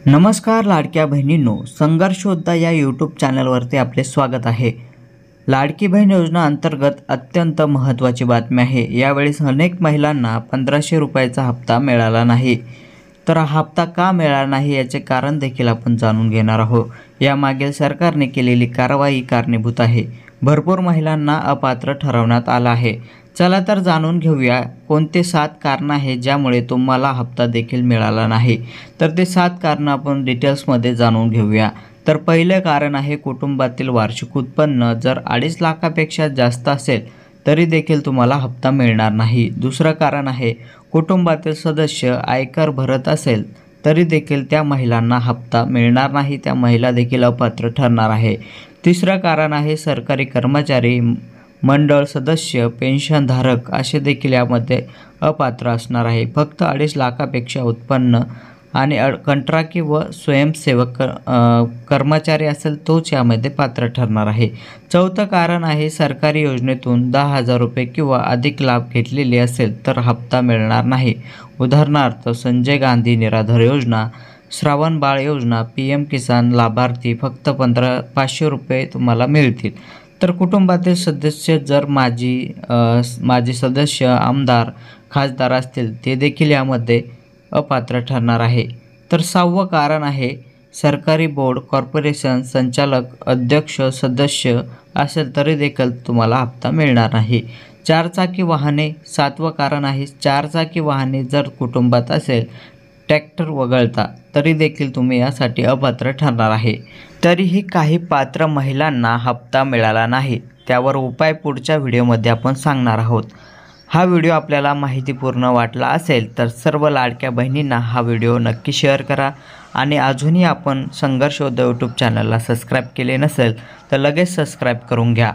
नमस्कार लाडक्या बहिणींनो, संघर्ष योद्धा या यूट्यूब चॅनलवरती आपले स्वागत आहे। लाडकी बहीण योजना अंतर्गत अत्यंत महत्त्वाची बातमी आहे। यावेळेस अनेक महिलांना 1500 रुपयाचा हप्ता मिळाला नाही। तर हा हप्ता का मिळाला नाही याचे कारण देखील आपण जाणून घेणार आहोत। यामागील सरकारने केलेली कारवाई कारणीभूत आहे। भरपूर महिलांना अपात्र ठरवण्यात आलं आहे। चला तर जाणून घेऊया कोणते 7 कारण आहे ज्यामुळे तुम्हाला हप्ता देखील मिळाला नाही। तर ते 7 कारण आपण डिटेल्समध्ये जाणून घेऊया। तर पहिले कारण आहे कुटुंबातील वार्षिक उत्पन्न जर 2.5 लाखापेक्षा जास्त असेल तरी देखील तुम्हाला हप्ता मिळणार नाही। दुसरं कारण आहे कुटुंबातील सदस्य आयकर भरत असेल तरी देखील त्या महिलांना हप्ता मिळणार नाही, त्या महिला देखील अपात्र ठरणार आहे। तिसरं कारण आहे सरकारी कर्मचारी, मंडळ सदस्य, पेन्शनधारक असे देखील यामध्ये अपात्र असणार आहे। फक्त 2.5 लाखापेक्षा उत्पन्न आणि कंत्राटी व स्वयंसेवक कर्मचारी असेल तोच यामध्ये पात्र ठरणार आहे। चौथं कारण आहे सरकारी योजनेतून 10,000 रुपये किंवा अधिक लाभ घेतलेले असेल तर हप्ता मिळणार नाही। उदाहरणार्थ संजय गांधी निराधार योजना, श्रावण बाळ योजना, PM किसान लाभार्थी फक्त 500 रुपये तुम्हाला मिळतील। तर कुटुंबातील सदस्य जर माजी सदस्य, आमदार, खासदार असतील ते देखील यामध्ये अपात्र ठरणार आहे। तर 6वं कारण आहे सरकारी बोर्ड, कॉर्पोरेशन संचालक, अध्यक्ष, सदस्य असेल तरी देखील तुम्हाला हप्ता मिळणार नाही। 4 चाकी वाहने, 7वं कारण आहे 4 चाकी वाहने जर कुटुंबात असेल, ट्रॅक्टर वगळता तरी देखील तुम्ही यासाठी अपात्र ठरणार आहे। तरीही काही पात्र महिलांना हप्ता मिळाला नाही, त्यावर उपाय पुढच्या व्हिडिओमध्ये आपण सांगणार आहोत। हा व्हिडिओ आपल्याला माहितीपूर्ण वाटला असेल तर सर्व लाडक्या बहिणींना हा व्हिडिओ नक्की शेअर करा आणि अजूनही आपण संघर्ष योद्धा यूट्यूब चॅनलला सबस्क्राईब केले नसेल तर लगेच सबस्क्राईब करून घ्या।